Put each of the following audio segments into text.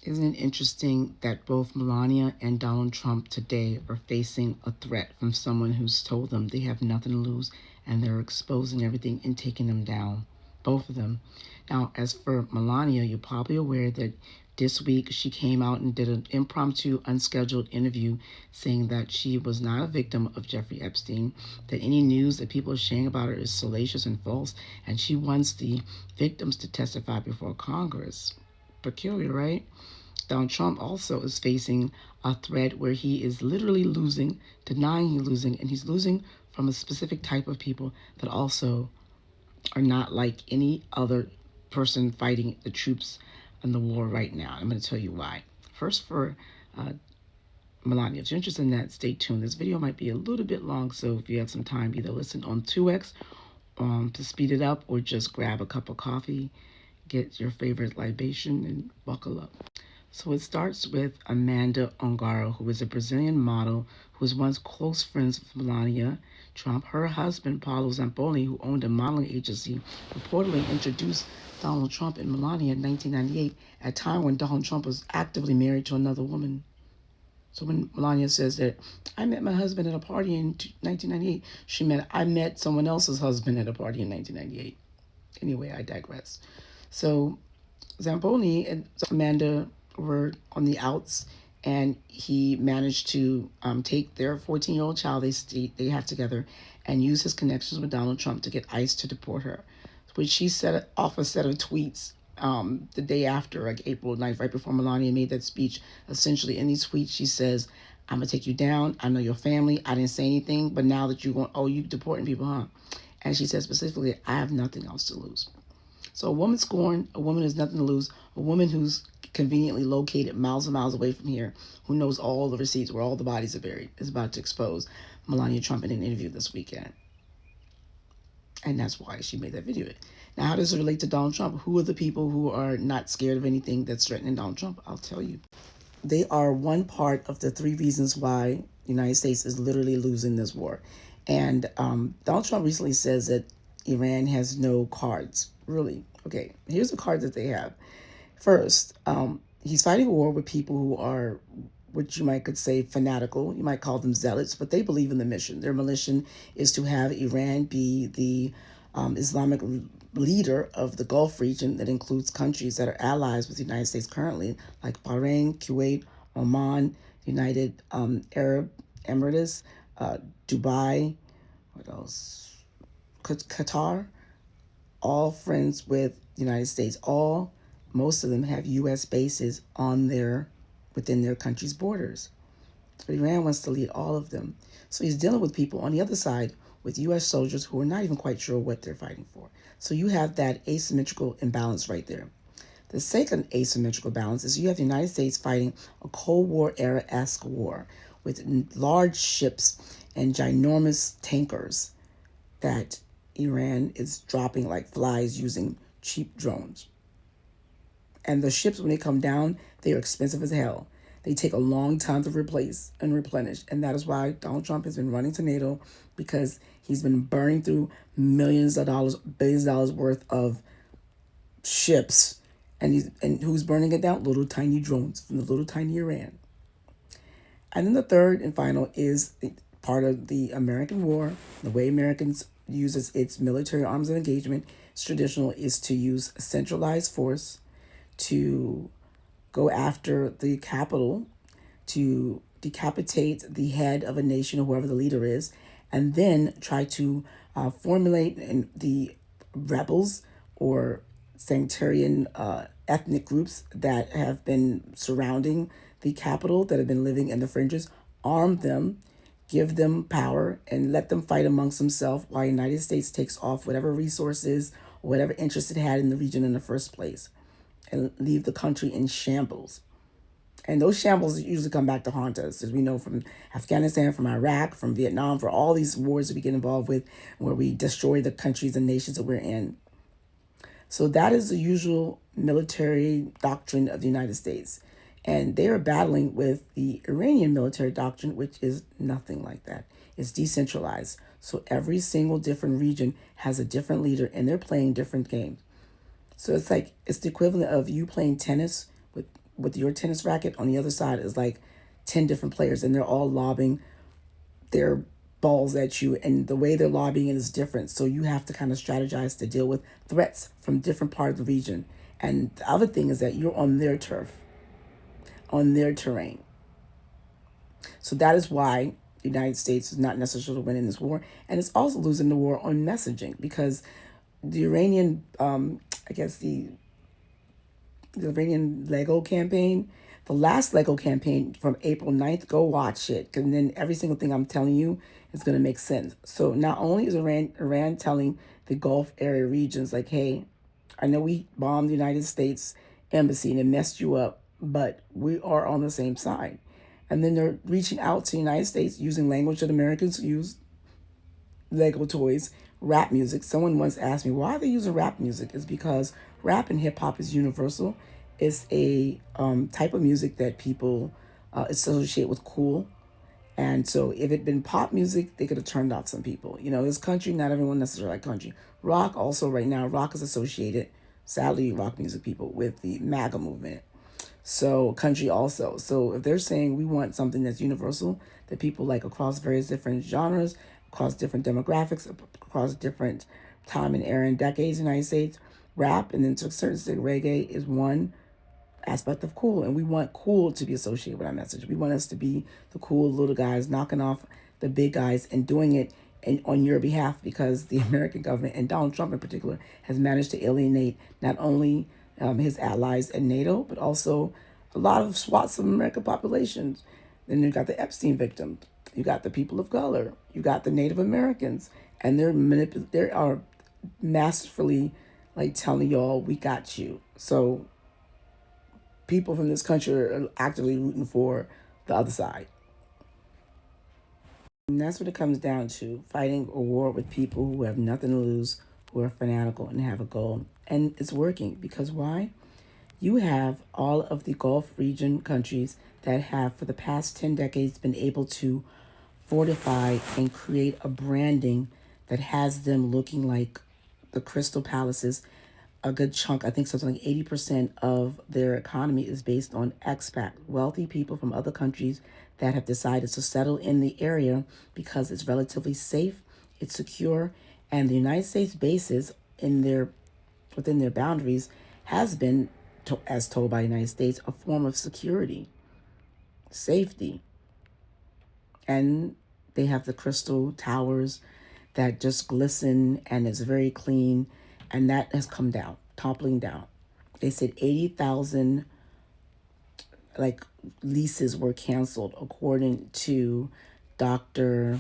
Isn't it interesting that both Melania and Donald Trump today are facing a threat from someone who's told them they have nothing to lose and they're exposing everything and taking them down? Both of them. Now, as for Melania, you're probably aware that this week she came out and did an impromptu, unscheduled interview saying that she was not a victim of Jeffrey Epstein, that any news that people are sharing about her is salacious and false, and she wants the victims to testify before Congress. Peculiar, right? Donald Trump also is facing a threat where he is literally losing, denying he's losing, and he's losing from a specific type of people that also are not like any other person fighting the troops in the war right now. I'm going to tell you why. First, for uh, Melania, if you're interested in that, stay tuned. This video might be a little bit long, so if you have some time, either listen on 2x to speed it up or just grab a cup of coffee, get your favorite libation, and buckle up. So it starts with Amanda Ongaro, who is a Brazilian model who was once close friends with Melania Trump. Her husband, Paulo Zamponi, who owned a modeling agency, reportedly introduced Donald Trump and Melania in 1998, at a time when Donald Trump was actively married to another woman. So when Melania says that I met my husband at a party in 1998, I met someone else's husband at a party in 1998. Anyway, I digress. So Zamponi and Amanda were on the outs, and he managed to take their 14-year-old child they have together and use his connections with Donald Trump to get ICE to deport her, which she set off a set of tweets the day after, like April 9th, right before Melania made that speech. Essentially, in these tweets, she says, I'm going to take you down. I know your family. I didn't say anything, but now that you're going, oh, you deporting people, huh? And she said specifically, I have nothing else to lose. So a woman scorned, a woman who has nothing to lose, a woman who's conveniently located miles and miles away from here, who knows all the receipts where all the bodies are buried, is about to expose Melania Trump in an interview this weekend. And that's why she made that video. Now, how does it relate to Donald Trump? Who are the people who are not scared of anything that's threatening Donald Trump? I'll tell you. They are one part of the three reasons why the United States is literally losing this war. And Donald Trump recently says that Iran has no cards. Really? Okay, here's the card that they have. First, he's fighting a war with people who are, what you might could say, fanatical. You might call them zealots, but they believe in the mission. Their mission is to have Iran be the Islamic leader of the Gulf region that includes countries that are allies with the United States currently, like Bahrain, Kuwait, Oman, United Arab Emirates, Dubai, what else? Qatar, all friends with the United States. Most of them have U.S. bases within their country's borders. But Iran wants to lead all of them. So he's dealing with people on the other side with U.S. soldiers who are not even quite sure what they're fighting for. So you have that asymmetrical imbalance right there. The second asymmetrical balance is you have the United States fighting a Cold War era-esque war with large ships and ginormous tankers that Iran is dropping like flies using cheap drones. And the ships, when they come down, they are expensive as hell. They take a long time to replace and replenish. And that is why Donald Trump has been running to NATO, because he's been burning through millions of dollars, billions of dollars worth of ships. And who's burning it down? Little tiny drones from the little tiny Iran. And then the third and final is part of the American war. The way Americans uses its military arms of engagement, it's traditional, is to use a centralized force to go after the capital, to decapitate the head of a nation or whoever the leader is, and then try to formulate the rebels or sectarian ethnic groups that have been surrounding the capital, that have been living in the fringes, arm them, give them power, and let them fight amongst themselves while the United States takes off whatever resources or whatever interest it had in the region in the first place, and leave the country in shambles. And those shambles usually come back to haunt us, as we know from Afghanistan, from Iraq, from Vietnam, for all these wars that we get involved with, where we destroy the countries and nations that we're in. So that is the usual military doctrine of the United States. And they are battling with the Iranian military doctrine, which is nothing like that. It's decentralized. So every single different region has a different leader, and they're playing different games. So it's the equivalent of you playing tennis with with your tennis racket, on the other side is like 10 different players, and they're all lobbing their balls at you, and the way they're lobbying it is different. So you have to kind of strategize to deal with threats from different parts of the region. And the other thing is that you're on their turf, on their terrain. So that is why the United States is not necessarily winning this war, and it's also losing the war on messaging, because the Iranian, I guess the Iranian Lego campaign, the last Lego campaign from April 9th, go watch it. And then every single thing I'm telling you is going to make sense. So not only is Iran telling the Gulf area regions, like, hey, I know we bombed the United States embassy and it messed you up, but we are on the same side. And then they're reaching out to the United States using language that Americans use, Lego toys, rap music. Someone once asked me why they use rap music. It's because rap and hip hop is universal. It's a type of music that people associate with cool. And so if it had been pop music, they could have turned off some people. You know, this country, not everyone necessarily like country. Rock also right now, rock is associated, sadly, rock music people, with the MAGA movement. So country also. So if they're saying we want something that's universal, that people like across various different genres, across different demographics, across different time and era and decades in the United States, rap and then to a certain extent reggae is one aspect of cool. And we want cool to be associated with our message. We want us to be the cool little guys knocking off the big guys and doing it on your behalf, because the American government, and Donald Trump in particular, has managed to alienate not only his allies in NATO, but also a lot of swaths of American populations. Then you got the Epstein victims, you got the people of color, you got the Native Americans, and they are masterfully like telling y'all we got you. So people from this country are actively rooting for the other side. And that's what it comes down to, fighting a war with people who have nothing to lose, who are fanatical and have a goal. And it's working, because why? You have all of the Gulf region countries that have, for the past 10 decades, been able to fortify and create a branding that has them looking like the Crystal Palaces. A good chunk, I think something like 80% of their economy is based on expat, wealthy people from other countries that have decided to settle in the area because it's relatively safe, it's secure, and the United States bases within their boundaries has been, as told by the United States, a form of security, safety. And they have the crystal towers that just glisten and is very clean, and that has come down, toppling down. They said 80,000 like leases were canceled, according to Dr.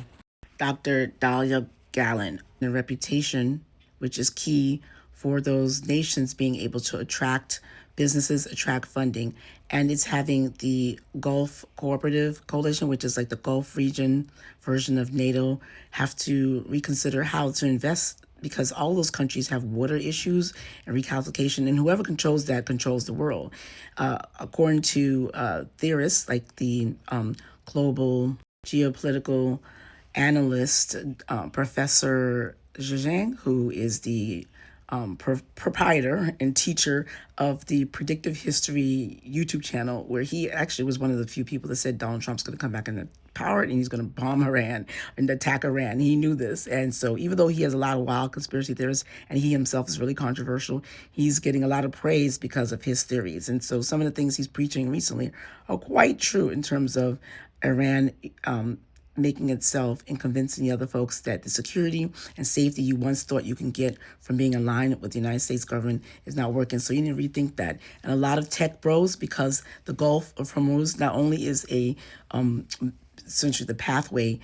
Dahlia Gallon. The reputation, which is key for those nations being able to attract businesses, attract funding. And it's having the Gulf Cooperative Coalition, which is like the Gulf region version of NATO, have to reconsider how to invest, because all those countries have water issues and recalculation, and whoever controls that controls the world. According to theorists like the global geopolitical analyst, Professor Zhang, who is the proprietor and teacher of the Predictive History YouTube channel, where he actually was one of the few people that said Donald Trump's going to come back in the power and he's going to bomb Iran and attack Iran. He knew this. And so even though he has a lot of wild conspiracy theorists and he himself is really controversial, he's getting a lot of praise because of his theories. And so some of the things he's preaching recently are quite true in terms of Iran making itself and convincing the other folks that the security and safety you once thought you can get from being aligned with the United States government is not working. So you need to rethink that. And a lot of tech bros, because the Gulf of Hormuz not only is a essentially the pathway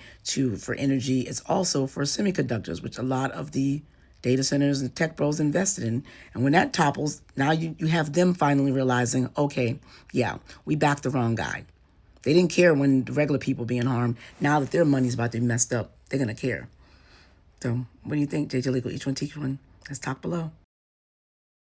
for energy, it's also for semiconductors, which a lot of the data centers and tech bros invested in. And when that topples, now you have them finally realizing, okay, yeah, we backed the wrong guy. They didn't care when the regular people being harmed. Now that their money's about to be messed up, they're going to care. So what do you think, JJ Legal? Each one teach one. Let's talk below.